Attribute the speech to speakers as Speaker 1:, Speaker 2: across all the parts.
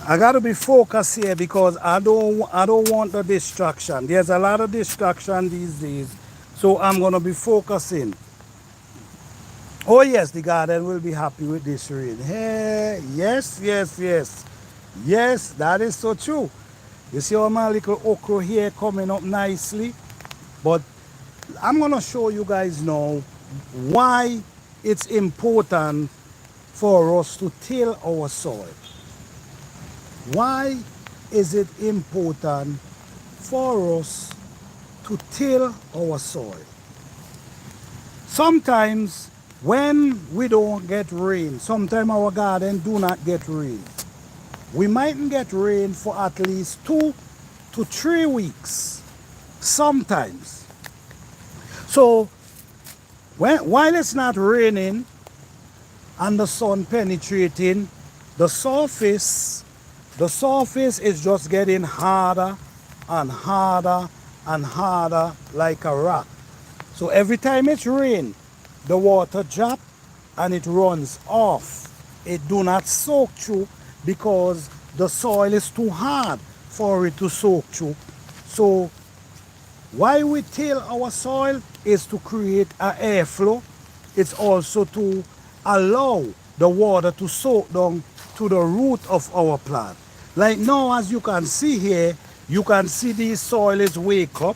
Speaker 1: I gotta be focused here because I don't want the distraction. There's a lot of distraction these days. So I'm gonna be focusing. Oh yes, the garden will be happy with this rain. Hey, yes, yes, yes. Yes, that is so true. You see how my little okra here coming up nicely? But I'm gonna show you guys now why it's important for us to till our soil. Why is it important for us to till our soil? Sometimes when we don't get rain, sometimes our garden do not get rain. We mightn't get rain for at least 2 to 3 weeks, sometimes. So while it's not raining and the sun penetrating, the surface is just getting harder and harder and harder like a rock. So every time it's rain, the water drop and it runs off. It do not soak through because the soil is too hard for it to soak through. So why we till our soil is to create an airflow. It's also to allow the water to soak down to the root of our plant. Like now, as you can see here, you can see the soil is wake up.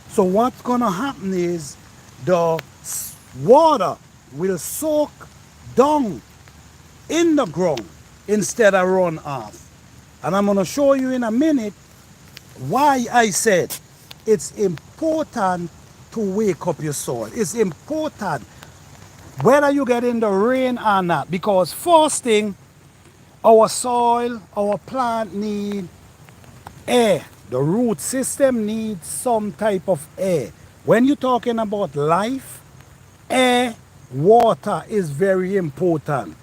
Speaker 1: So what's gonna happen is the water will soak down in the ground instead of run off. And I'm gonna show you in a minute why I said it's important to wake up your soil. It's important whether you get in the rain or not, because first thing, our soil, our plant need air. The root system needs some type of air. When you're talking about life, air, water is very important.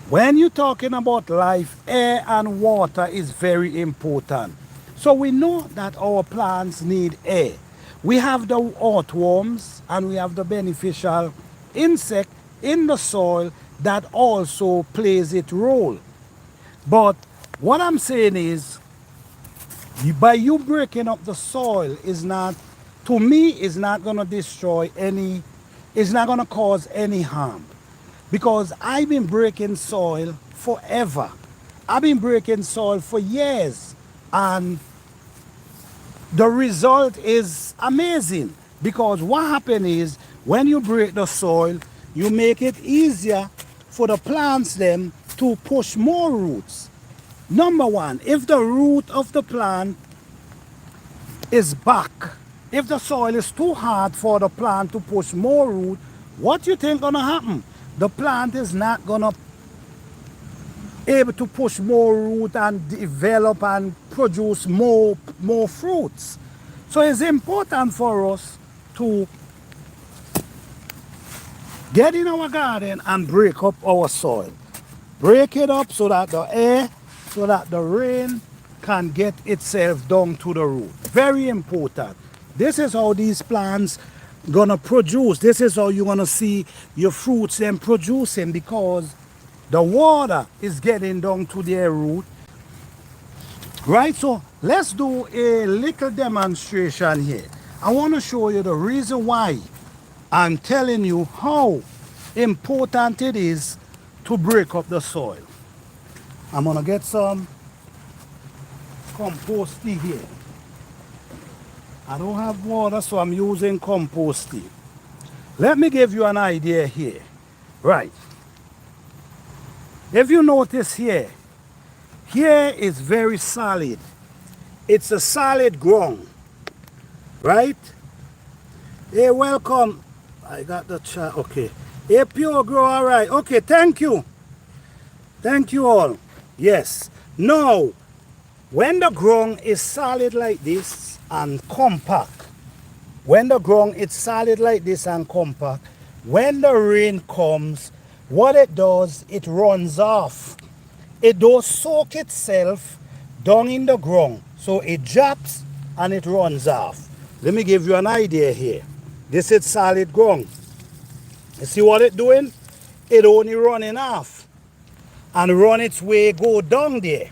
Speaker 1: When you're talking about life, air and water is very important. So we know that our plants need air. We have the earthworms and we have the beneficial insect in the soil that also plays its role. But what I'm saying is, by you breaking up the soil is not, to me, is not going to destroy any, it's not going to cause any harm. Because I've been breaking soil forever. I've been breaking soil for years. And the result is amazing. Because what happens is, when you break the soil, you make it easier for the plants them to push more roots. Number one, if the root of the plant is back, if the soil is too hard for the plant to push more root, what you think gonna happen? The plant is not gonna able to push more root and develop and produce more fruits. So it's important for us to get in our garden and break up our soil. Break it up so that the air, so that the rain can get itself down to the root. Very important. This is how these plants gonna produce. This is how you're gonna see your fruits them producing, because the water is getting down to their root. Right, so let's do a little demonstration here. I want to show you the reason why I'm telling you how important it is to break up the soil. I'm gonna get some compost tea here. I don't have water, so I'm using compost tea. Let me give you an idea here. Right. If you notice here, here is very solid. It's a solid ground. Right? Hey, welcome. I got the chat. Okay. Hey, Pure Grow. All right. Okay, thank you. Thank you all. Yes. Now, when the ground is solid like this and compact, when the ground is solid like this and compact, when the rain comes, what it does, it runs off. It does soak itself down in the ground. So it drops and it runs off. Let me give you an idea here. This is solid ground. You see what it's doing? It only running off. and run its way, go down there.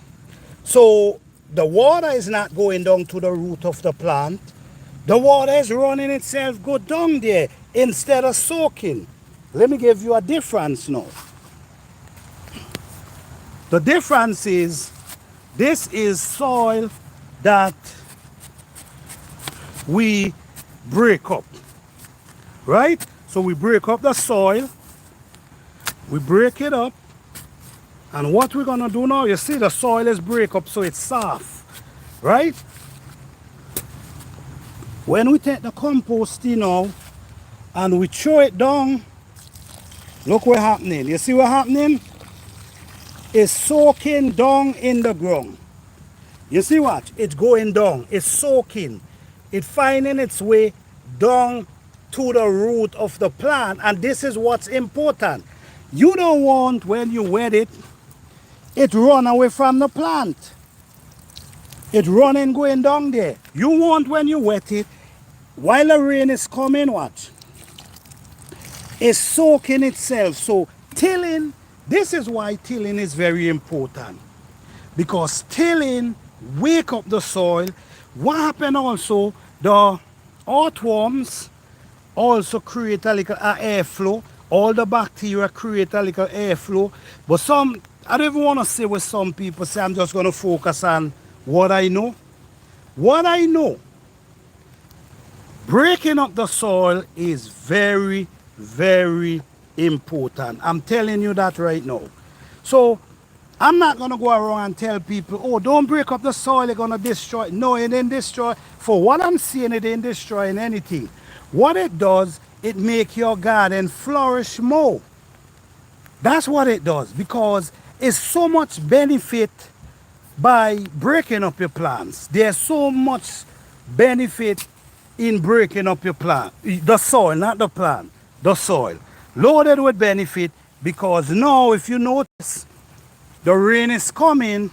Speaker 1: So the water is not going down to the root of the plant. The water is running itself, go down there instead of soaking. Let me give you a difference now. The difference is, this is soil that we break up, right? So we break up the soil, we break it up, and what we're gonna do now, you see the soil is break up so it's soft, right? When we take the compost now and we throw it down, look what's happening. You see what's happening? It's soaking down in the ground. You see what? It's going down. It's soaking. It's finding its way down to the root of the plant. And this is what's important. You don't want, when you wet it, it run away from the plant. It running going down there. You want, when you wet it, while the rain is coming, watch, it's soaking itself. So tilling, this is why tilling is very important. Because tilling wake up the soil. What happened also, the earthworms also create a little airflow. All the bacteria create a little airflow. But some, I don't even want to say what some people say. I'm just going to focus on what I know. What I know, breaking up the soil is very, very important. I'm telling you that right now. So I'm not going to go around and tell people, oh, don't break up the soil, you're going to destroy it. No, it didn't destroy. For what I'm seeing, it ain't destroying anything. What it does, it make your garden flourish more. That's what it does, because it's so much benefit by breaking up your plants. There's so much benefit in breaking up your plant. The soil, not the plant, the soil. Loaded with benefit, because now if you notice, the rain is coming,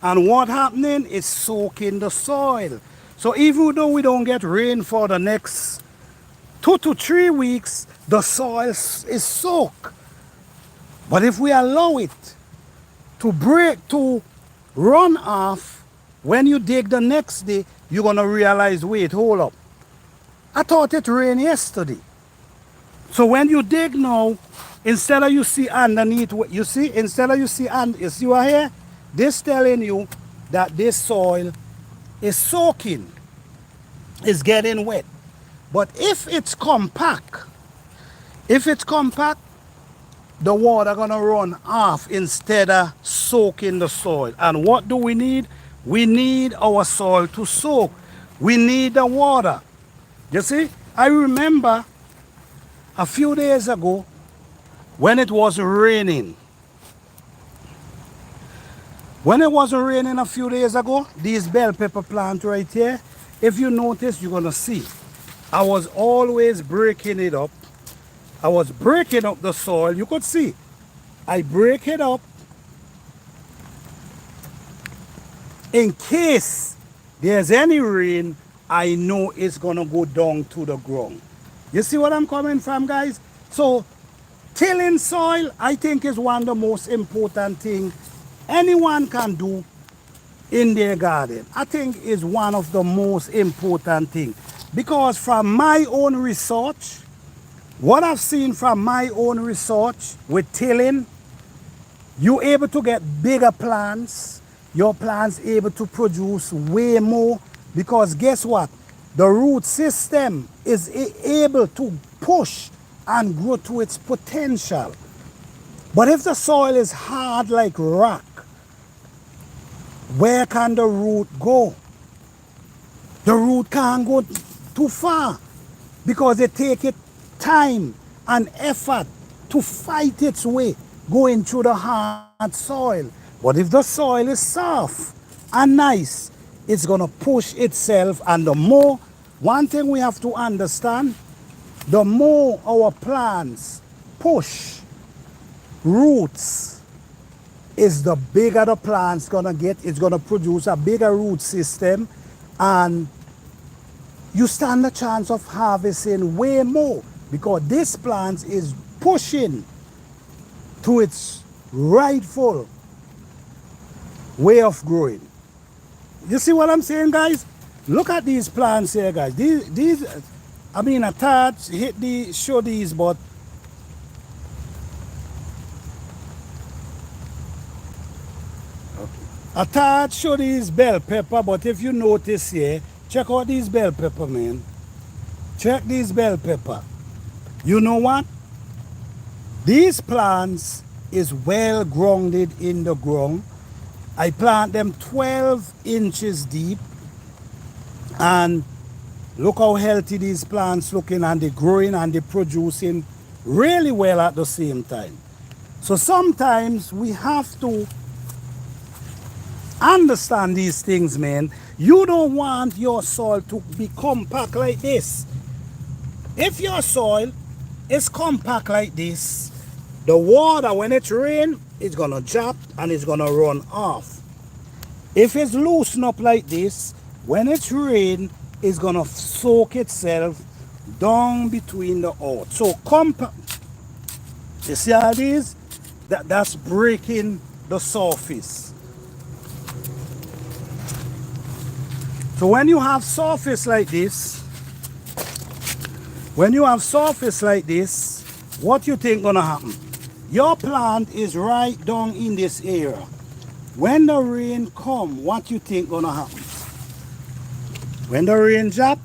Speaker 1: and what happening is soaking the soil. So even though we don't get rain for the next 2 to 3 weeks, the soil is soaked. But if we allow it to run off, when you dig the next day, you're gonna realize, wait, hold up. I thought it rained yesterday. So when you dig now, instead of you see underneath, you see, instead of you see, you see what here? This telling you that this soil is soaking, is getting wet. But if it's compact, the water gonna run off instead of soaking the soil. And what do we need? We need our soil to soak. We need the water. You see, I remember a few days ago when it was raining. When it wasn't raining a few days ago, these bell pepper plant right here, if you notice, you're gonna see, I was always breaking it up. I was breaking up the soil. You could see, I break it up in case there's any rain, I know it's gonna go down to the ground. You see what I'm coming from, guys? So tilling soil, I think, is one of the most important things anyone can do in their garden. I think is one of the most important things, because from my own research, what I've seen from my own research with tilling, you're able to get bigger plants. Your plants able to produce way more, because guess what? The root system is able to push and grow to its potential. But if the soil is hard like rock, where can the root go? The root can't go too far, because it takes it time and effort to fight its way going through the hard soil. But if the soil is soft and nice, it's gonna push itself. And the more, one thing we have to understand, the more our plants push roots, is the bigger the plant's gonna get. It's gonna produce a bigger root system, and you stand a chance of harvesting way more, because this plant is pushing to its rightful way of growing. You see what I'm saying, guys? Look at these plants here, guys. These I mean, I thought hit the show these, but I thought show these bell pepper, but if you notice here, check out these bell pepper, man. Check these bell pepper. You know what? These plants is well grounded in the ground. I plant them 12 inches deep, and look how healthy these plants looking, and they're growing and they're producing really well at the same time. So sometimes we have to understand these things, man. You don't want your soil to be compact like this. If your soil is compact like this, the water, when it rains, it's gonna drop and it's gonna run off. If it's loosened up like this, when it rains, it's gonna soak itself down between the earth. So compact, you see how it is? That's breaking the surface. So when you have surface like this, what you think gonna happen? Your plant is right down in this area. When the rain come, what you think gonna happen? When the rain drop,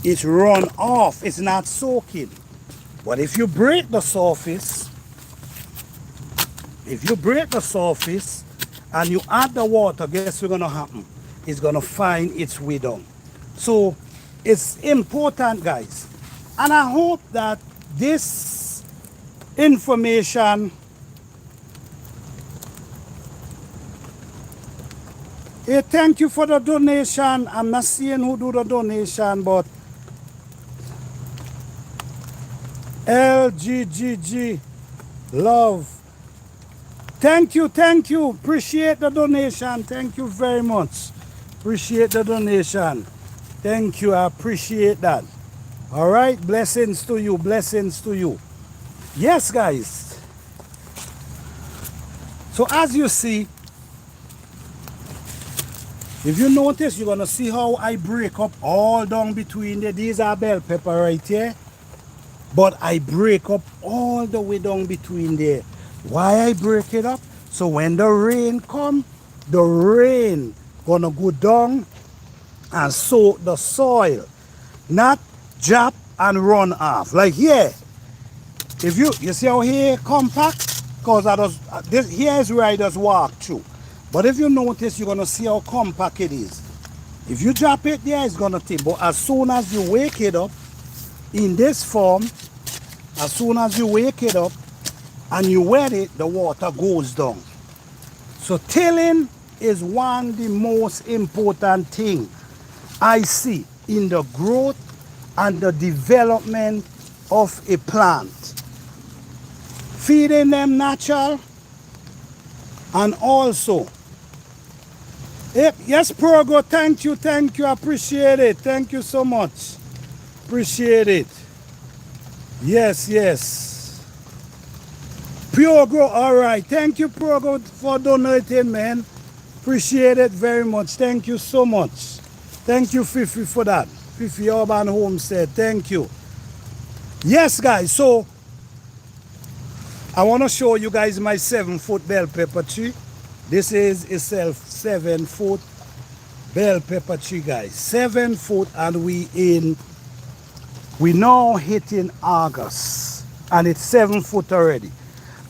Speaker 1: it's run off, it's not soaking. But if you break the surface, and you add the water, guess what's gonna happen? It's gonna find its way down. So it's important, guys. And I hope that this information thank you for the donation. I'm not seeing who do the donation, but LGGG love. Thank you. Appreciate the donation. Thank you very much. Appreciate the donation. Thank you. I appreciate that. All right. Blessings to you. Yes, guys. So as you see, if you notice, you're going to see how I break up all down between there. These are bell pepper right here. But I break up all the way down between there. Why I break it up? So when the rain come, the rain gonna go down and soak the soil, not drop and run off. Like here, if you see how here compact, cause this here is where I just walk through. But if you notice, you're gonna see how compact it is. If you drop it there, it's gonna tip. But as soon as you wake it up in this form, as soon as you wake it up and you wet it, the water goes down. So tilling is one of the most important thing I see in the growth and the development of a plant. Feeding them natural, and also, yes, Progo, thank you, I appreciate it. Thank you so much. Appreciate it. Yes. Pure Grow, all right. Thank you, Progo, for donating, man. Appreciate it very much. Thank you so much. Thank you, Fifi, for that. Fifi Urban Homestead, thank you. Yes, guys, so I want to show you guys my 7-foot bell pepper tree. This is itself 7-foot bell pepper tree, guys. 7 foot, and we now hitting August, and it's 7 foot already.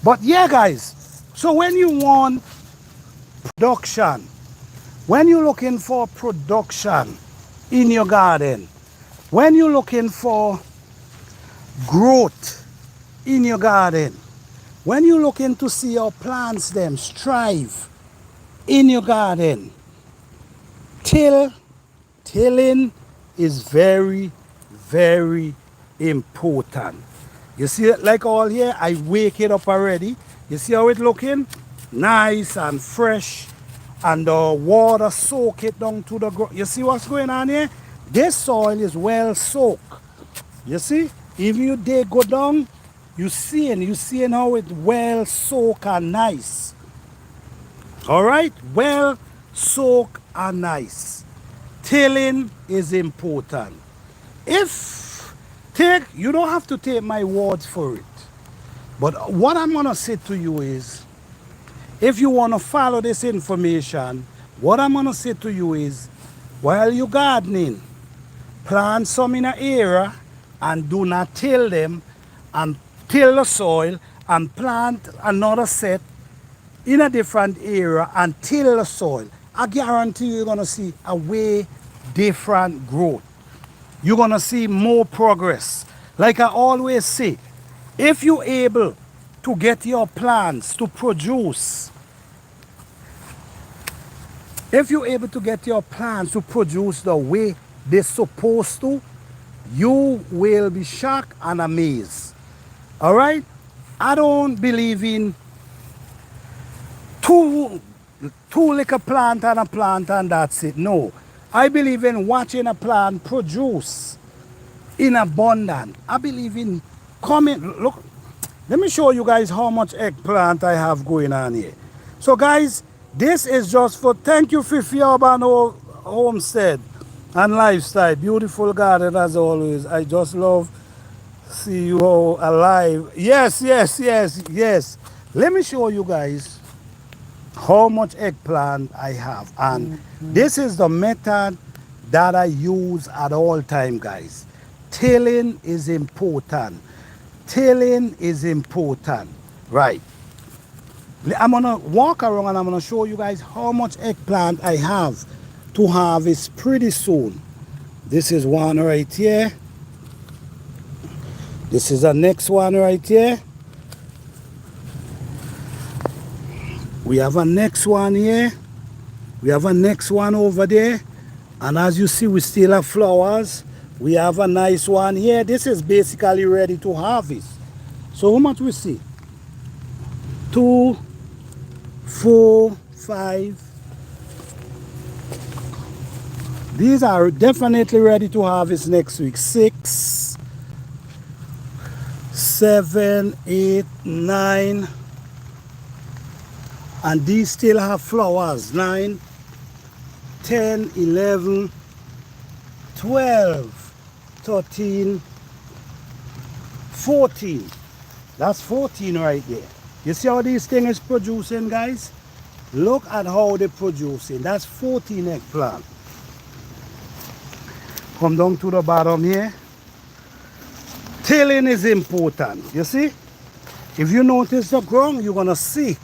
Speaker 1: But yeah, guys, so when you want production, when you're looking for production in your garden, when you're looking for growth in your garden, when you're looking to see your plants them strive in your garden, tilling is very, very important. You see it like all here, I wake it up already. You see how it looking? Nice and fresh, and the water soak it down to the ground. You see what's going on here? This soil is well soaked. You see, if you dig go down, You seeing how it well soak and nice. All right, well soak and nice. Tilling is important. If you don't have to take my words for it. But what I'm gonna say to you is, if you wanna follow this information, what I'm gonna say to you is, while you're gardening, plant some in an area and do not till them, and till the soil and plant another set in a different area and till the soil. I guarantee you're gonna see a way different growth. You're gonna see more progress. Like I always say, if you're able to get your plants to produce, if you're able to get your plants to produce the way they're supposed to, you will be shocked and amazed. All right? I don't believe in two little plant and that's it. No. I believe in watching a plant produce in abundance. I believe in coming. Look, let me show you guys how much eggplant I have going on here. So guys, this is just for, thank you Fifi Urban Homestead and Lifestyle. Beautiful garden as always. I just love see you all alive. Yes, yes, yes, yes. Let me show you guys how much eggplant I have. And this is the method that I use at all time, guys. Tilling is important. Tilling is important. Right. I'm gonna walk around and I'm gonna show you guys how much eggplant I have to harvest pretty soon. This is one right here. This is the next one right here. We have a next one here. We have a next one over there. And as you see, we still have flowers. We have a nice one here. This is basically ready to harvest. So how much we see? 2, 4, 5. These are definitely ready to harvest next week. 6, 7, 8, 9. And these still have flowers. 9, 10, 11, 12, 13, 14. That's 14 right there. You see how these things is producing, guys? Look at how they're producing. That's 14 eggplant. Come down to the bottom here. Tilling is important. You see? If you notice the ground, you're gonna see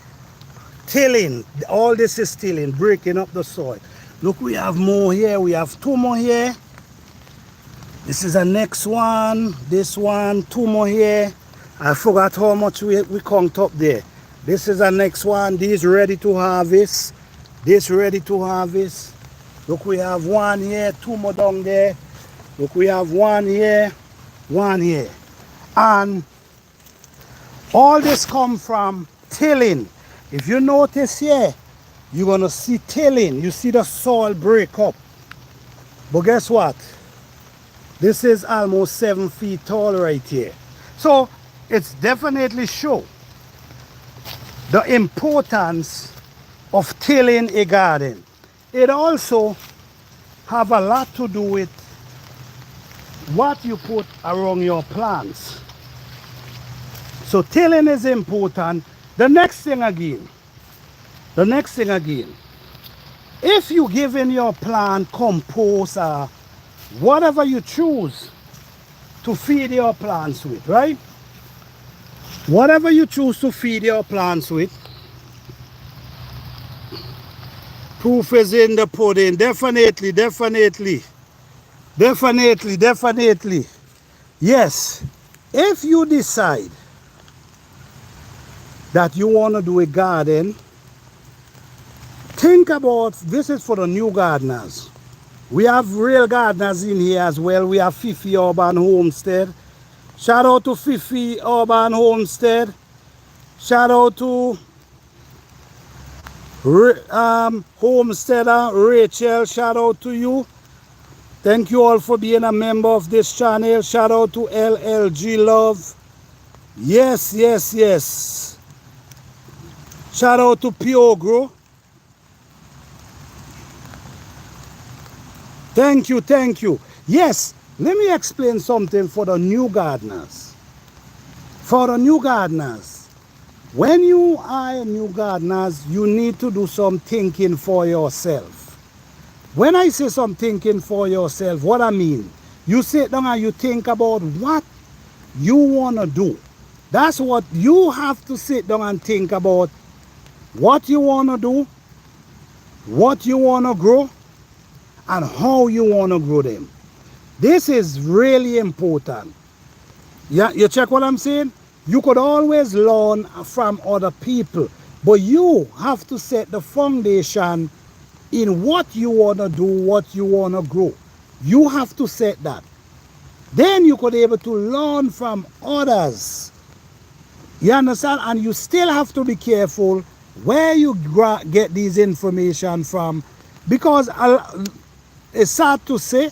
Speaker 1: tilling. All this is tilling, breaking up the soil. Look, we have more here. We have 2 more here. This is the next one. This one, 2 more here. I forgot how much we count up there. This is the next one. These ready to harvest. This ready to harvest. Look, we have 1 here, 2 more down there. Look, we have 1 here, 1 here. And all this come from tilling. If you notice here, you're gonna see tilling. You see the soil break up. But guess what? This is almost 7 feet tall right here. So it's definitely show the importance of tilling a garden. It also have a lot to do with what you put around your plants. So tilling is important. The next thing again, if you give in your plant compost or whatever you choose to feed your plants with, right? Whatever you choose to feed your plants with, proof is in the pudding. Definitely, definitely, definitely, definitely. Yes, if you decide that you want to do a garden, think about, this is for the new gardeners. We have real gardeners in here as well. We have Fifi Urban Homestead. Shout out to Fifi Urban Homestead. Shout out to Homesteader Rachel. Shout out to you. Thank you all for being a member of this channel. Shout out to LLG Love. Yes, yes, yes. Shout out to Piogro. Thank you, thank you. Yes, let me explain something for the new gardeners. For the new gardeners, when you are new gardeners, you need to do some thinking for yourself. When I say some thinking for yourself, what I mean, you sit down and you think about what you want to do. That's what you have to sit down and think about, what you want to do, what you want to grow, and how you want to grow them. This is really important. Yeah, you check what I'm saying? You could always learn from other people, but you have to set the foundation in what you want to do, what you want to grow. You have to set that. Then you could be able to learn from others. You understand? And you still have to be careful where you get these information from, because it's sad to say,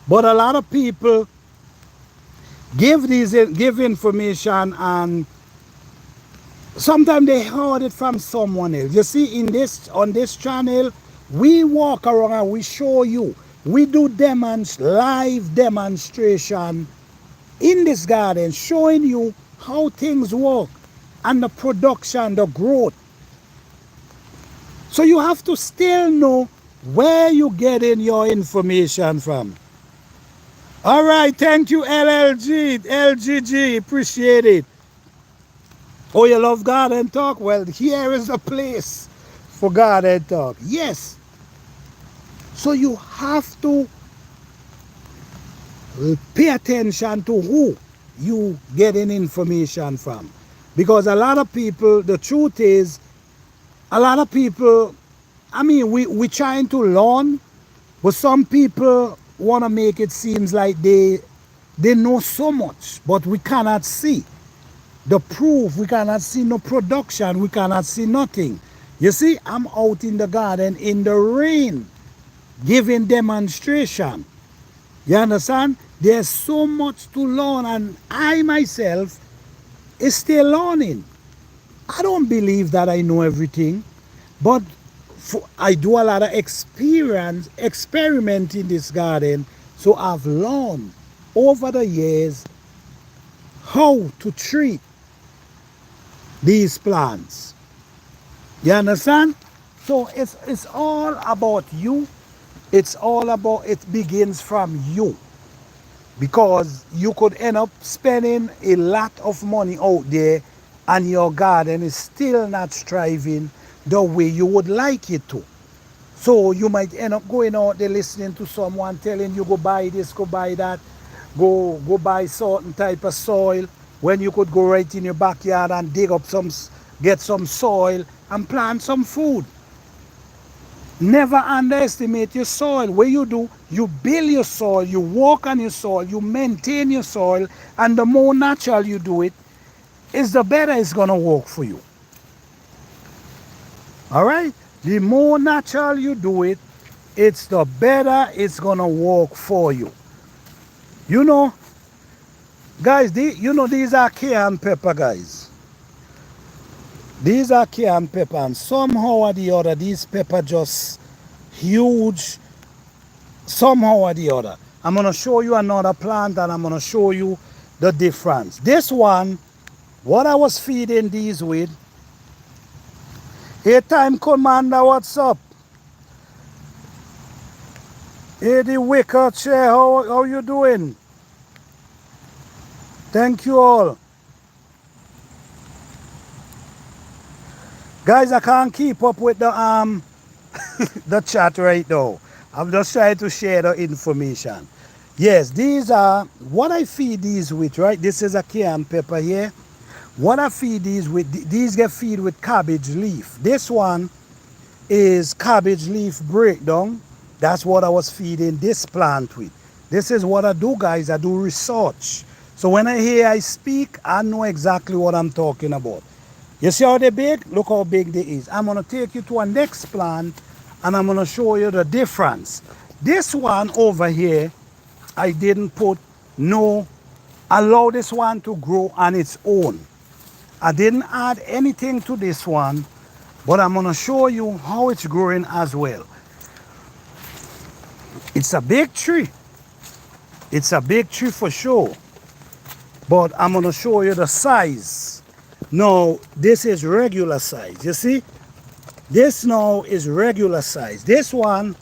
Speaker 1: but a lot of people give information, and sometimes they heard it from someone else. You see, on this channel, we walk around and we show you. We do live demonstration in this garden, showing you how things work and the production, the growth. So you have to still know where you getting your information from. All right, thank you, LGG, appreciate it. Oh, you love garden talk? Well, here is the place for garden talk. Yes. So you have to pay attention to who you getting information from. Because a lot of people, the truth is, a lot of people, I mean, we trying to learn, but some people want to make it seems like they know so much, but we cannot see the proof. We cannot see no production. We cannot see nothing. You see, I'm out in the garden in the rain giving demonstration. You understand? There's so much to learn, and I myself is still learning. I don't believe that I know everything, but I do a lot of experiment in this garden, so I've learned over the years how to treat these plants. You understand? So it's all about you. It's all about, it begins from you. Because you could end up spending a lot of money out there and your garden is still not thriving the way you would like it to. So you might end up going out there listening to someone telling you go buy this, go buy that, go buy certain type of soil, when you could go right in your backyard and dig up get some soil and plant some food. Never underestimate your soil. What you do, you build your soil, you work on your soil, you maintain your soil, and the more natural you do it, is the better it's gonna work for you. All right? The more natural you do it, it's the better it's gonna work for you. You know, guys, these are cayenne pepper, guys. These are cayenne pepper, and somehow or the other, these pepper just huge. Somehow or the other. I'm going to show you another plant, and I'm going to show you the difference. This one, what I was feeding these with, hey, time commander, what's up? Hey, the wicker chair, how you doing? Thank you all. Guys, I can't keep up with the the chat right now. I'm just trying to share the information. Yes, these are what I feed these with, right? This is a cayenne pepper here. What I feed these with, these get feed with cabbage leaf. This one is cabbage leaf breakdown. That's what I was feeding this plant with. This is what I do, guys. I do research. So when I speak, I know exactly what I'm talking about. You see how they big? Look how big they is. I'm going to take you to a next plant, and I'm going to show you the difference. This one over here, I didn't put no Allow this one to grow on its own. I didn't add anything to this one, but I'm gonna show you how it's growing as well. It's a big tree. It's a big tree for sure, but I'm gonna show you the size. Now, this is regular size. You see? This now is regular size. This one,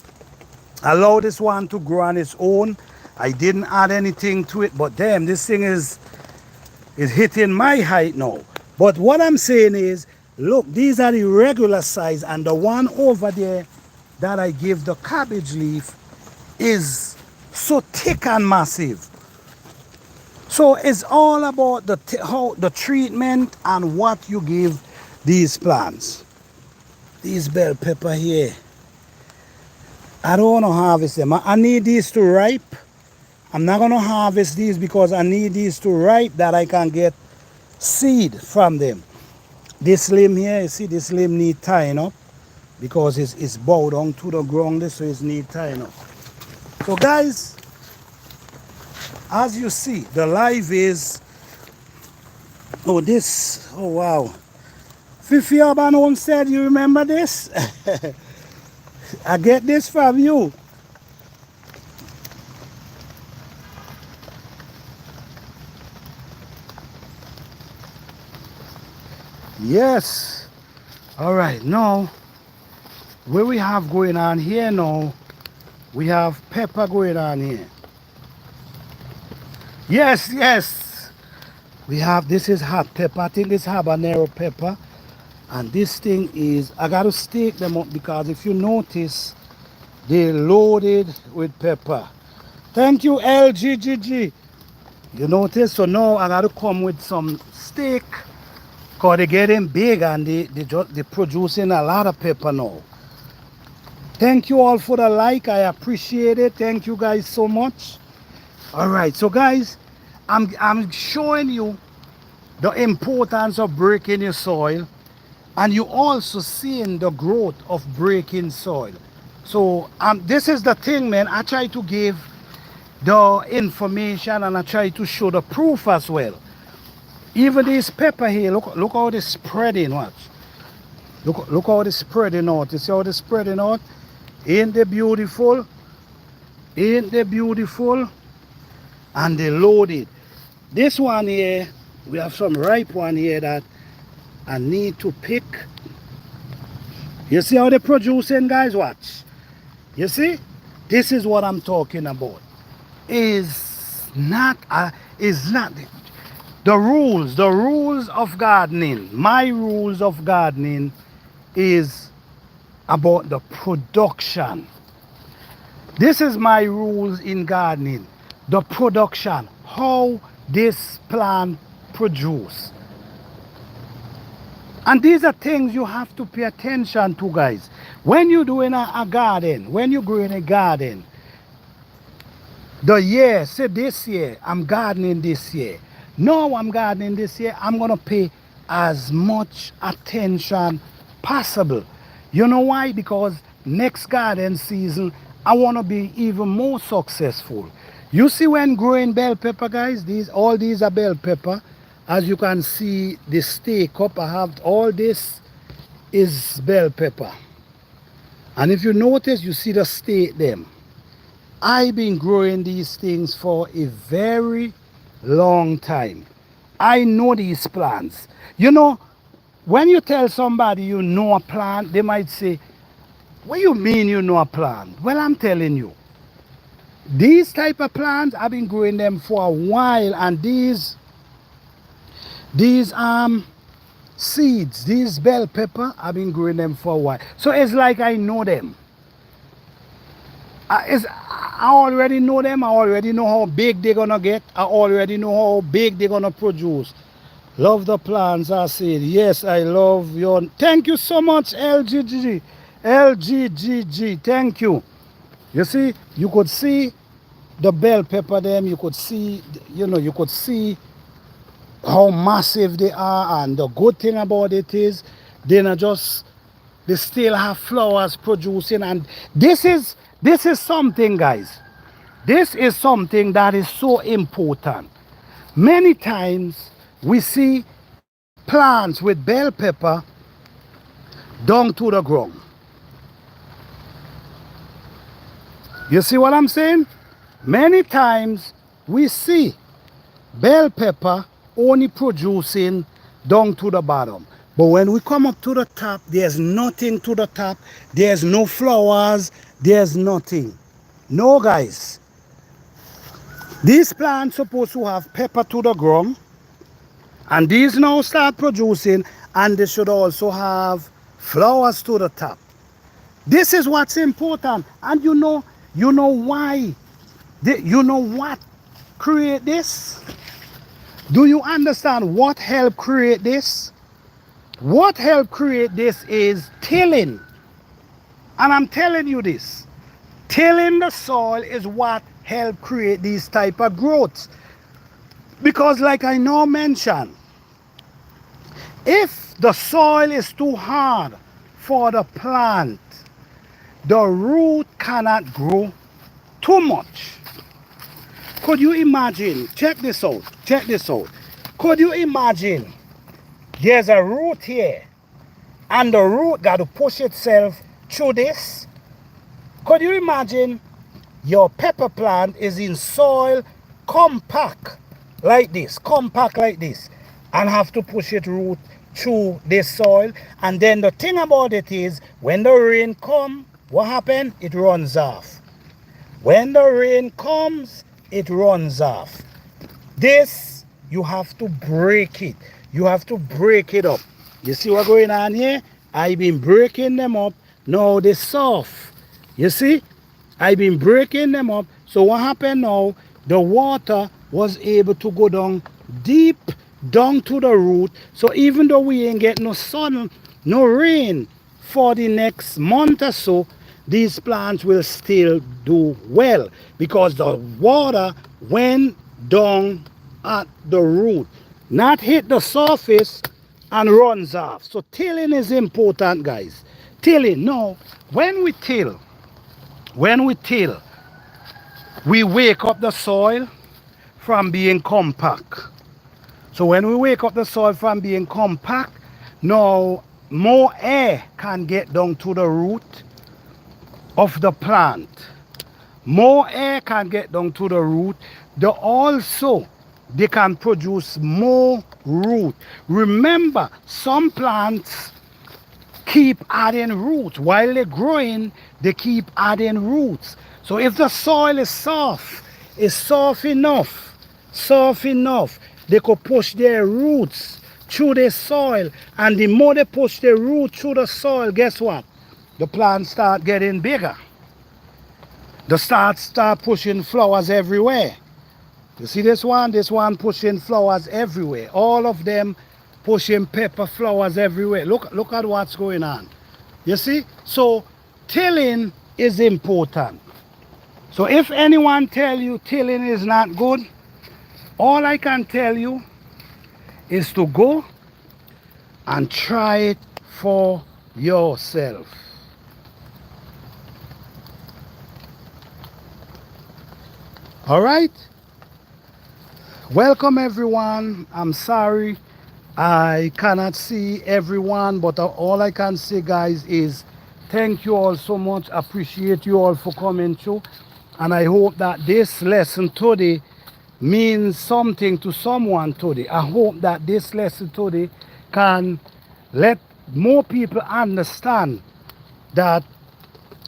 Speaker 1: allow this one to grow on its own. I didn't add anything to it, but damn, this thing is hitting my height now. But what I'm saying is, look, these are the regular size, and the one over there that I give the cabbage leaf is so thick and massive. So it's all about how the treatment and what you give these plants. These bell pepper here, I don't want to harvest them. I need these to ripe. I'm not going to harvest these because I need these to ripe that I can get seed from them. This limb here, you see, this limb need tying up because it's bowed down to the ground, so it need tying up. So guys, as you see, the live is, oh this, oh wow. Fifi Urban Homestead, you remember this? I get this from you. Yes. All right, now, what we have going on here now, we have pepper going on here. Yes, yes. We have, this is hot pepper. I think it's habanero pepper. And this thing is, I got to stake them up because if you notice, they're loaded with pepper. Thank you, LGGG. You notice? So now I got to come with some steak because they're getting big and they're producing a lot of pepper now. Thank you all for the like. I appreciate it. Thank you guys so much. All right, so guys, I'm showing you the importance of breaking your soil, and you also seeing the growth of breaking soil. So this is the thing, man. I try to give the information and I try to show the proof as well. Even this pepper here, look how it's spreading. Watch. Look how it's spreading out. You see how it's spreading out? Ain't they beautiful? Ain't they beautiful? And they loaded. This one here, we have some ripe one here that I need to pick. You see how they're producing, guys? Watch. You see? This is what I'm talking about. Is not the rules of gardening. My rules of gardening is about the production. This is my rules in gardening. The production, how this plant produce. And these are things you have to pay attention to, guys. When you're doing a garden, when you're growing a garden, the year, say this year, I'm gardening this year. No, I'm gardening this year, I'm going to pay as much attention possible. You know why? Because next garden season, I want to be even more successful. You see when growing bell pepper, guys, all these are bell pepper. As you can see, the stake up, I have all this is bell pepper. And if you notice, you see the stake them. I've been growing these things for a very long time. I know these plants. You know, when you tell somebody you know a plant, they might say, what do you mean you know a plant? Well, I'm telling you. These type of plants, I've been growing them for a while, and these seeds, these bell pepper, I've been growing them for a while. So it's like I know them. I already know them. I already know how big they're gonna get. I already know how big they're gonna produce. Love the plants, I said. Yes, I love your. Thank you so much, LGGG. LGGG, thank you. You see, you could see the bell pepper them. You could see, you could see how massive they are, and the good thing about it is they still have flowers producing. And this is something, guys, this is something that is so important. Many times we see plants with bell pepper down to the ground. You see what I'm saying? Many times we see bell pepper only producing down to the bottom. But when we come up to the top, there's nothing to the top. There's no flowers. There's nothing. No, guys. These plants supposed to have pepper to the ground. And these now start producing. And they should also have flowers to the top. This is what's important. And you know why. You know what create this? Do you understand what helped create this? What helped create this is tilling. And I'm telling you this. Tilling the soil is what helped create these type of growths. Because like I now mentioned, if the soil is too hard for the plant, the root cannot grow too much. Could you imagine? Check this out. Check this out. Could you imagine there's a root here and the root got to push itself through this? Could you imagine your pepper plant is in soil compact like this, and have to push its root through this soil? And then the thing about it is when the rain comes, what happens? It runs off. When the rain comes, it runs off. This, you have to break it. You have to break it up. You see what's going on here? I've been breaking them up. Now they're soft. You see? I've been breaking them up. So what happened now? The water was able to go down deep down to the root. So even though we ain't get no sun, no rain for the next month or so, these plants will still do well because the water went down at the root, not hit the surface and runs off. So tilling is important, guys. Tilling. Now, when we till, we wake up the soil from being compact. So when we wake up the soil from being compact, now more air can get down to the root of the plant. More air can get down to the root. They can produce more root. Remember, some plants keep adding roots. While they're growing, they keep adding roots. So if the soil is soft enough, they could push their roots through the soil. And the more they push their root through the soil, guess what? The plants start getting bigger. They start pushing flowers everywhere. You see this one pushing flowers everywhere. All of them pushing pepper flowers everywhere. Look at what's going on. You see? So tilling is important. So if anyone tell you tilling is not good, all I can tell you is to go and try it for yourself. All right? Welcome everyone. I'm sorry I cannot see everyone, but all I can say, guys, is thank you all so much. Appreciate you all for coming through. And I hope that this lesson today means something to someone today. I hope that this lesson today can let more people understand that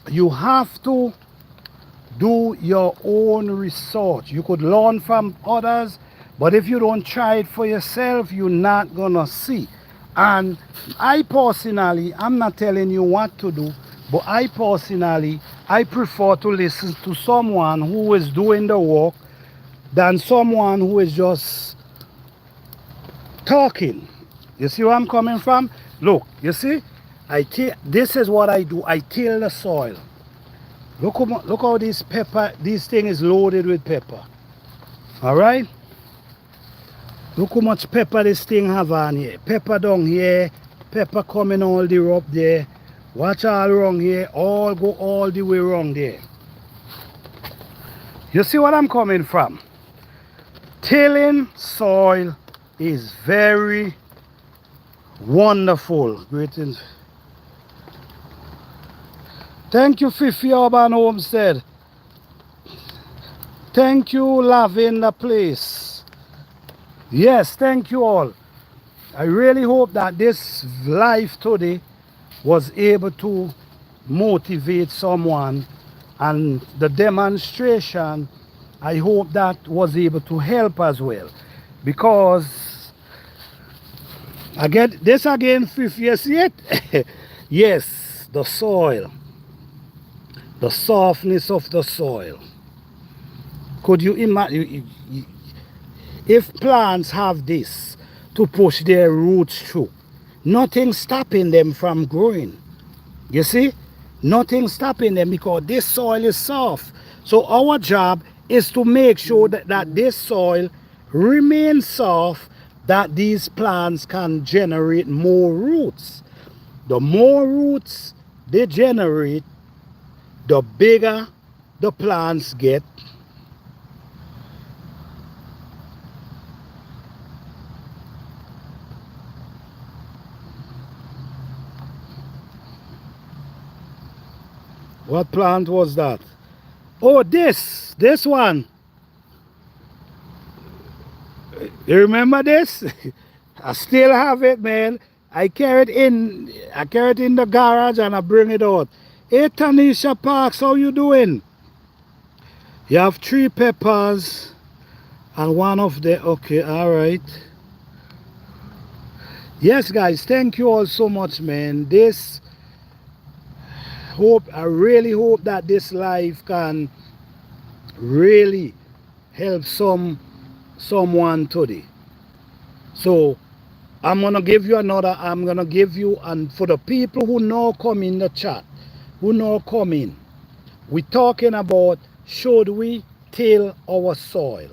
Speaker 1: you have to do your own research. You could learn from others, but if you don't try it for yourself, you're not gonna see. And I personally, I'm not telling you what to do, but I prefer to listen to someone who is doing the work than someone who is just talking. You see where I'm coming from? Look, you see, this is what I do. I till the soil. Look how this thing is loaded with pepper. All right? Look how much pepper this thing have on here. Pepper down here, pepper coming all the way up there. Watch all wrong here, all go all the way wrong there. You see what I'm coming from? Tilling soil is very wonderful. Greetings. Thank you, Fifi Urban Homestead. Thank you, Lavender Place. Yes, thank you all. I really hope that this live today was able to motivate someone, and the demonstration, I hope that was able to help as well, because I get this again, Fifth, you see it? Yes, the soil, the softness of the soil. Could you imagine if plants have this to push their roots through? Nothing stopping them from growing. You see? Nothing stopping them because this soil is soft. So our job is to make sure that this soil remains soft, that these plants can generate more roots. The more roots they generate, the bigger the plants get. What plant was that? Oh, this one. You remember this? I still have it, man. I carry it in the garage and I bring it out. Hey, Tanisha Parks, how you doing? You have 3 peppers and one of the, okay, all right. Yes, guys, thank you all so much, man. I really hope that this live can really help someone today. So I'm gonna give you and for the people who now come in the chat, who now come in, we're talking about, should we till our soil?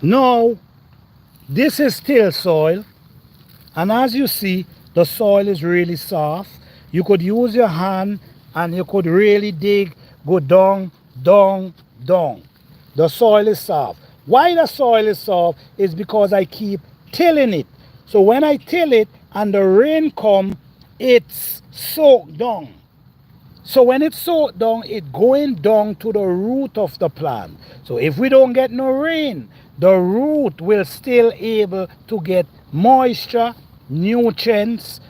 Speaker 1: Now, this is till soil, and as you see, the soil is really soft. You could use your hand and you could really dig, go down, down, down. The soil is soft. Why the soil is soft is because I keep tilling it. So when I till it and the rain come, it's soaked down. So when it's soaked down, it's going down to the root of the plant. So if we don't get no rain, the root will still able to get moisture, nutrients,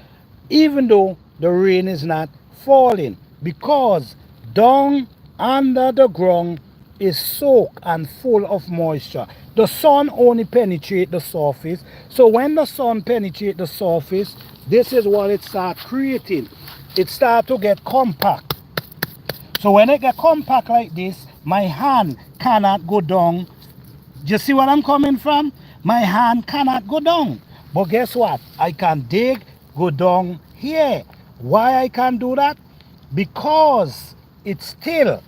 Speaker 1: even though the rain is not falling, because down under the ground is soaked and full of moisture. The sun only penetrates the surface. So when the sun penetrates the surface, this is what it starts creating. It starts to get compact. So when it get compact like this, my hand cannot go down. Do you see where I'm coming from? My hand cannot go down. But guess what? I can dig, go down here. Why I can't do that? Because it's till.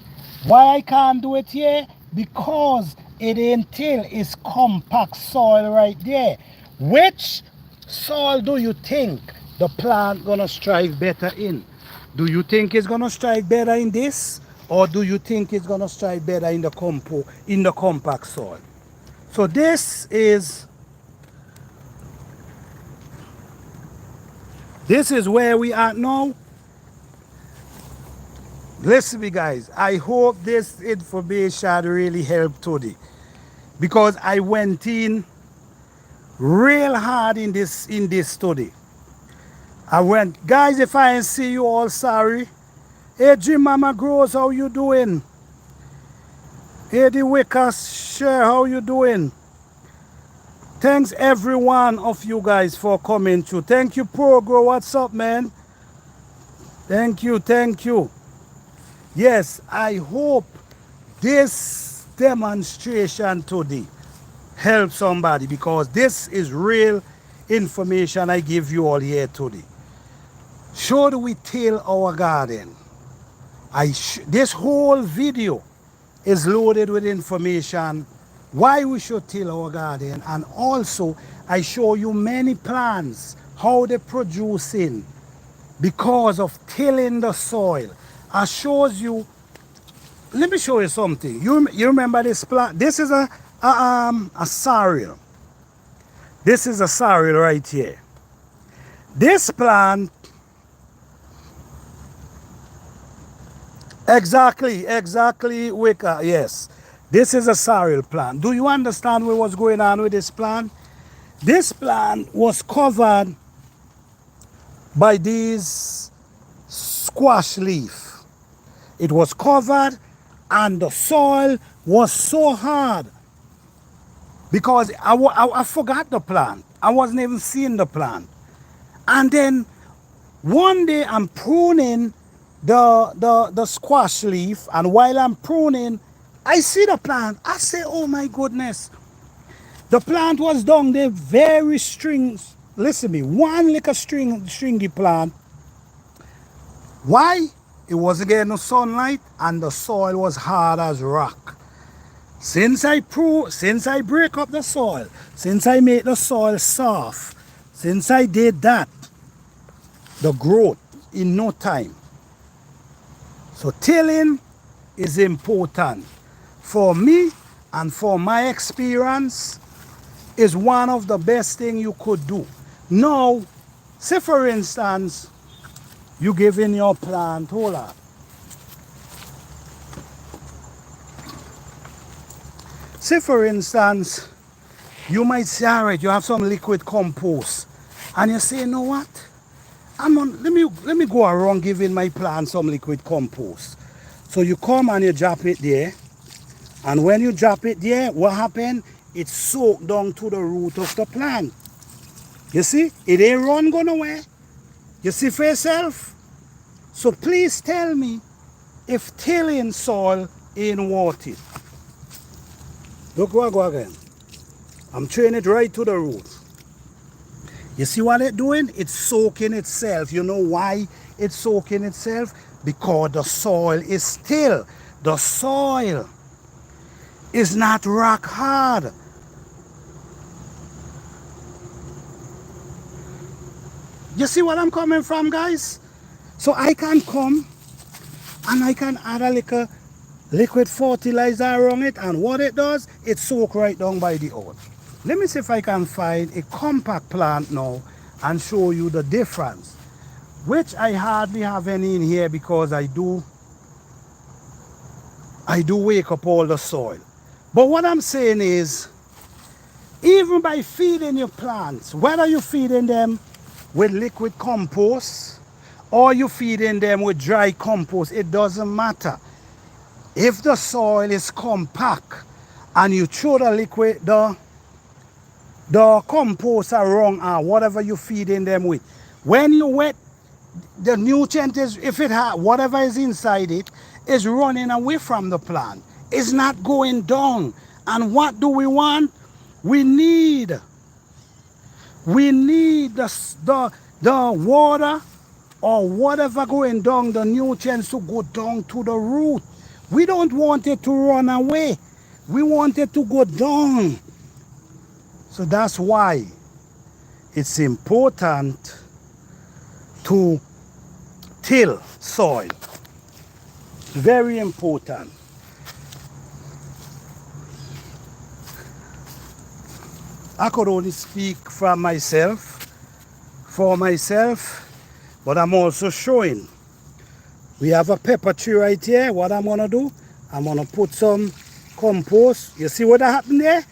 Speaker 1: Why I can't do it here? Because it ain't till. It's compact soil right there. Which soil do you think the plant gonna strive better in? Do you think it's gonna strive better in this? Or do you think it's gonna strive better in the compact soil? So this is where we are now. Listen me, guys, I hope this information really helped today, because I went in real hard in this study. I went, guys, if I ain't see you all, sorry. Hey, Jim Mama Grows, how you doing? Hey, the Wickers Share, how you doing? Thanks every one of you guys for coming through. Thank you, Progro. What's up, man? Thank you, thank you. Yes, I hope this demonstration today helps somebody, because this is real information I give you all here today. Should we till our garden? This whole video is loaded with information why we should till our garden, and also I show you many plants, how they're producing because of tilling the soil. I shows you let me show you something. You remember this plant? This is a sorrel. This is a sorrel right here. This plant, exactly, Wicca, yes. This is a sorrel plant. Do you understand what was going on with this plant? This plant was covered by these squash leaf. It was covered and the soil was so hard because I forgot the plant. I wasn't even seeing the plant. And then one day I'm pruning the squash leaf, and while I'm pruning, I see the plant. I say, oh my goodness. The plant was down there very strings. Listen to me, one little stringy plant. Why? It wasn't getting no sunlight and the soil was hard as rock. Since I break up the soil, since I make the soil soft, since I did that, the growth in no time. So tilling is important. For me and for my experience, is one of the best things you could do. Now, say for instance, you give in your plant, hold on. Say for instance, you might say, all right, you have some liquid compost, and you say, you know what? Let me go around giving my plant some liquid compost. So you come and you drop it there, and when you drop it there, what happens? It soaks down to the root of the plant. You see, it ain't run go nowhere. You see for yourself. So please tell me if tilling soil ain't worth it. Look, go again. I'm training it right to the root. You see what it's doing? It's soaking itself. You know why it's soaking itself? Because the soil is still. The soil is not rock hard. You see what I'm coming from, guys? So I can come and I can add a little liquid fertilizer around it, and what it does, it soaks right down by the earth. Let me see if I can find a compact plant now and show you the difference, which I hardly have any in here because I do wake up all the soil. But what I'm saying is, even by feeding your plants, whether you're feeding them with liquid compost or you're feeding them with dry compost, it doesn't matter. If the soil is compact and you throw the compost around or whatever you're feeding them with, when you wet, the nutrient is, if it has whatever is inside it, is running away from the plant. It's not going down. And what do we want? We need the water or whatever going down, the nutrients to go down to the root. We don't want it to run away. We want it to go down. So that's why it's important to till soil. Very important. I could only speak for myself, but I'm also showing. We have a pepper tree right here. What I'm gonna do, I'm gonna put some compost. You see what happened there?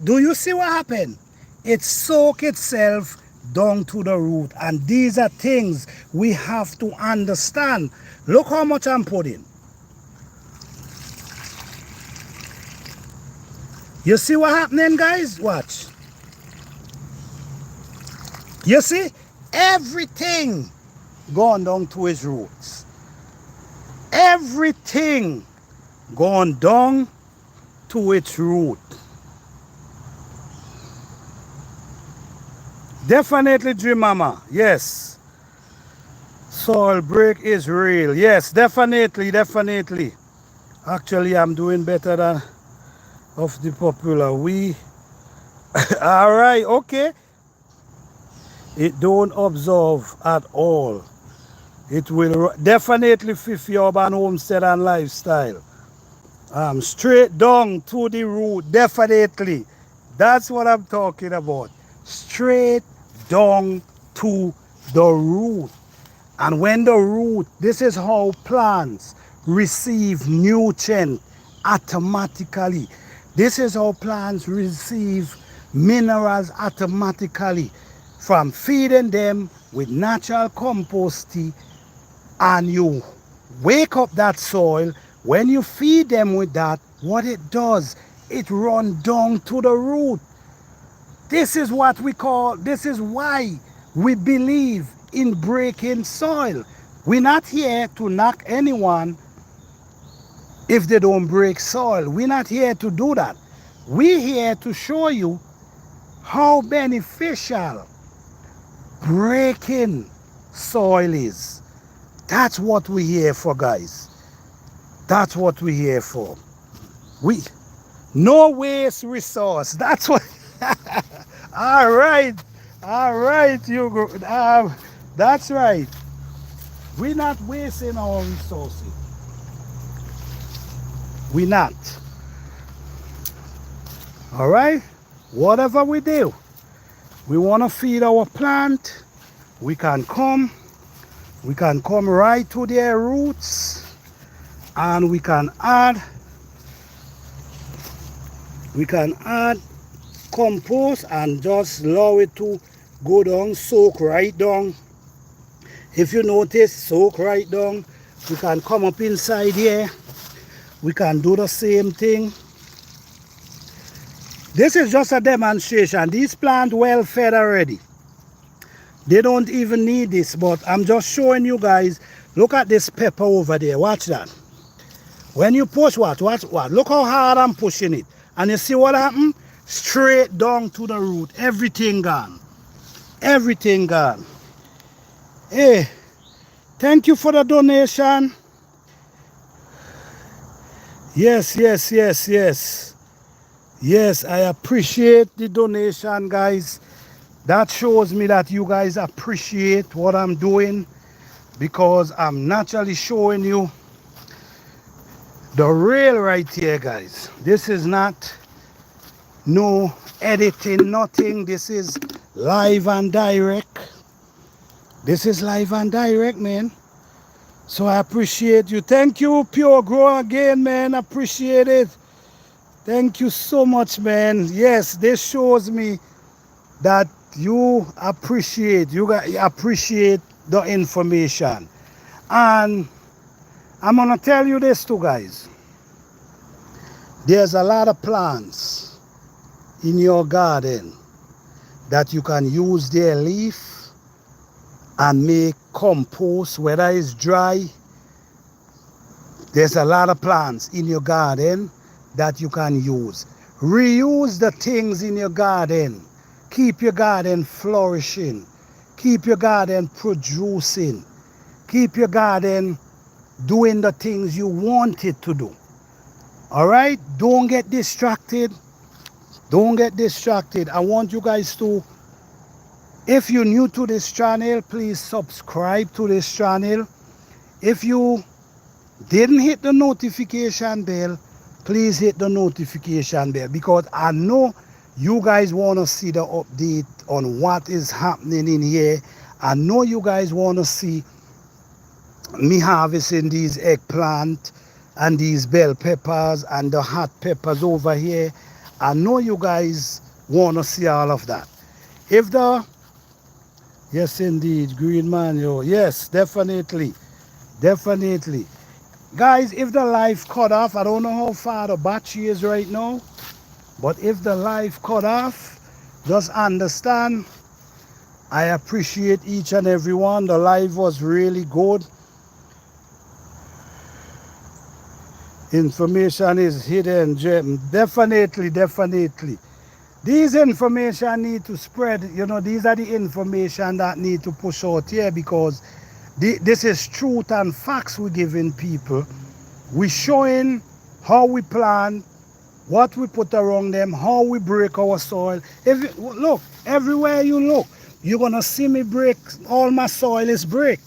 Speaker 1: Do you see what happened? It soaks itself down to the root, and these are things we have to understand. Look how much I'm putting. You see what happening, guys? Watch. You see, everything gone down to its roots. Everything gone down to its root. Definitely, Dream Mama. Yes. Soil break is real. Yes, definitely. Actually, I'm doing better than of the popular. All right, okay. It don't absorb at all. It will definitely fit your urban homestead and lifestyle. Straight down to the root, definitely. That's what I'm talking about. Straight down to the root. And when the root, this is how plants receive nutrient automatically. This is how plants receive minerals automatically from feeding them with natural compost tea, and you wake up that soil. When you feed them with that, what it does, it runs down to the root. This is what we call, this is why we believe in breaking soil. We're not here to knock anyone if they don't break soil. We're not here to do that. We're here to show you how beneficial breaking soil is. That's what we're here for, guys. That's what we're here for. We no waste resource. That's what. All right, you. That's right. We're not wasting our resources. We're not. All right. Whatever we do, we want to feed our plant. We can come right to their roots, and we can add compost and just allow it to go down, soak right down. If you notice, soak right down. We can come up inside here. We can do the same thing. This is just a demonstration. These plants well fed already. They don't even need this, but I'm just showing you guys. Look at this pepper over there. Watch that. When you push what? Look how hard I'm pushing it. And you see what happened? Straight down to the root. Everything gone. Everything gone. Hey, thank you for the donation. Yes. Yes, I appreciate the donation, guys. That shows me that you guys appreciate what I'm doing, because I'm naturally showing you the real right here, guys. This is not no editing, nothing. This is live and direct. This is live and direct, man. So I appreciate you. Thank you, Pure Grow, again, man. Appreciate it. Thank you so much, man. Yes, this shows me that you appreciate the information. And I'm gonna tell you this too, guys. There's a lot of plants in your garden that you can use their leaf and make compost, whether it's dry. There's a lot of plants in your garden that you can use. Reuse the things in your garden. Keep your garden flourishing. Keep your garden producing. Keep your garden doing the things you want it to do. All right? Don't get distracted. Don't get distracted. I want you guys to, if you're new to this channel, please subscribe to this channel. If you didn't hit the notification bell, please hit the notification bell, because I know you guys want to see the update on what is happening in here. I know you guys want to see me harvesting these eggplant and these bell peppers and the hot peppers over here. I know you guys want to see all of that. If the, yes indeed, green man, yo, yes, definitely. Guys, if the live cut off, I don't know how far the battery is right now, but if the live cut off, just understand, I appreciate each and every one. The live was really good. Information is hidden gem. Definitely. These information need to spread. You know, these are the information that need to push out here, because this is truth and facts we're giving people. We're showing how we plant, what we put around them, how we break our soil. Look, everywhere you look, you're gonna see me break. All my soil is break.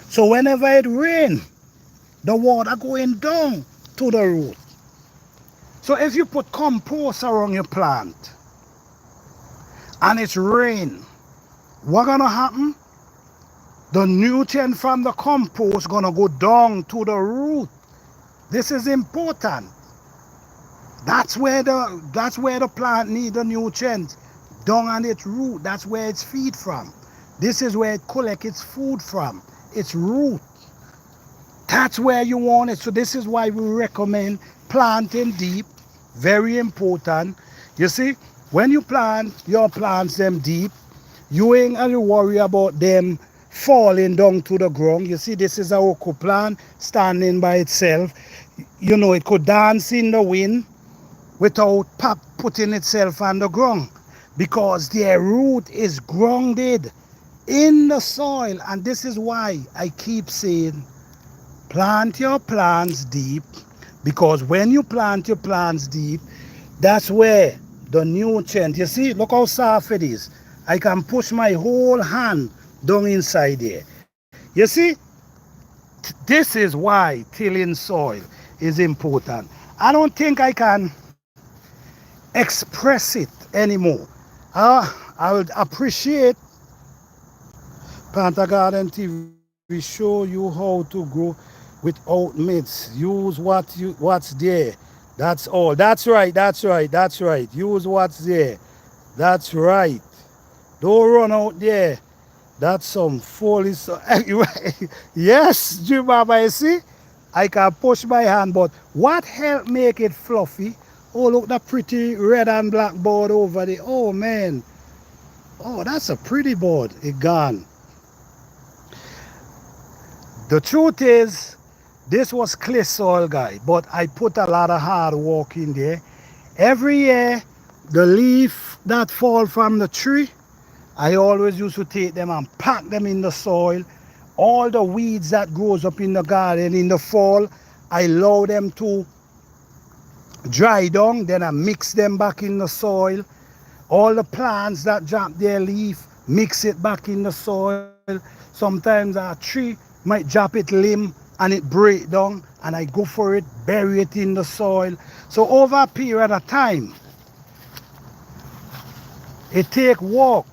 Speaker 1: So whenever it rains, the water going down. to the root. So if you put compost around your plant and it's rain, what gonna happen? The nutrient from the compost gonna go down to the root. This is important. That's where the plant need the nutrients. Down on its root. That's where it's feed from. This is where it collects its food from. Its root. That's where you want it. So this is why we recommend planting deep. Very important. You see, when you plant your plants them deep, you ain't gonna worry about them falling down to the ground. You see, this is a cocoa plant standing by itself. You know, it could dance in the wind without putting itself on the ground, because their root is grounded in the soil. And this is why I keep saying plant your plants deep, because when you plant your plants deep, that's where the nutrient, you see, look how soft it is. I can push my whole hand down inside there. You see, this is why tilling soil is important. I don't think I can express it anymore. I would appreciate Plant Garden TV show you how to grow without myths. Use what's there. That's all. That's right. Use what's there. That's right. Don't run out there. That's some folly. Yes, Jibaba, you see? I can push my hand, but what helped make it fluffy? Oh, look, that pretty red and black board over there. Oh, man. Oh, that's a pretty board. It gone. The truth is, this was clay soil, guy, but I put a lot of hard work in there. Every year, the leaf that fall from the tree, I always used to take them and pack them in the soil. All the weeds that grows up in the garden in the fall, I allow them to dry down, then I mix them back in the soil. All the plants that drop their leaf, mix it back in the soil. Sometimes a tree might drop its limb and it break down, and I go for it, bury it in the soil. So over a period of time, it take work,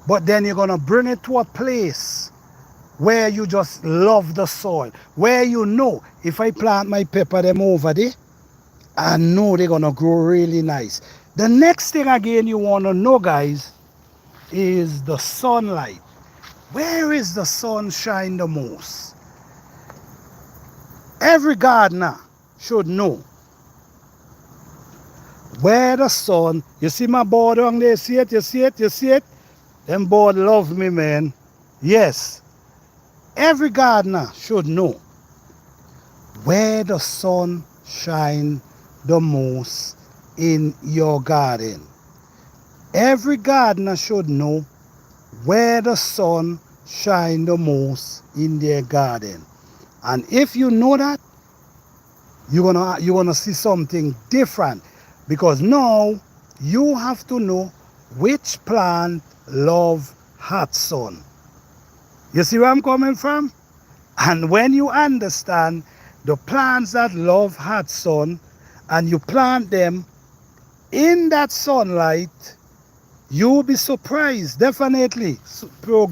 Speaker 1: but then you're gonna bring it to a place where you just love the soil, where you know, if I plant my pepper them over there, I know they're gonna grow really nice. The next thing again you wanna know, guys, is the sunlight. Where is the sun shine the most? Every gardener should know where the sun, you see my board on there, see it, you see it, you see it? Them board love me, man. Yes, every gardener should know where the sun shine the most in your garden. Every gardener should know where the sun shine the most in their garden. And if you know that, you're gonna see something different, because now you have to know which plant love hot sun. You see where I'm coming from? And when you understand the plants that love hot sun and you plant them in that sunlight, you'll be surprised. Definitely progress.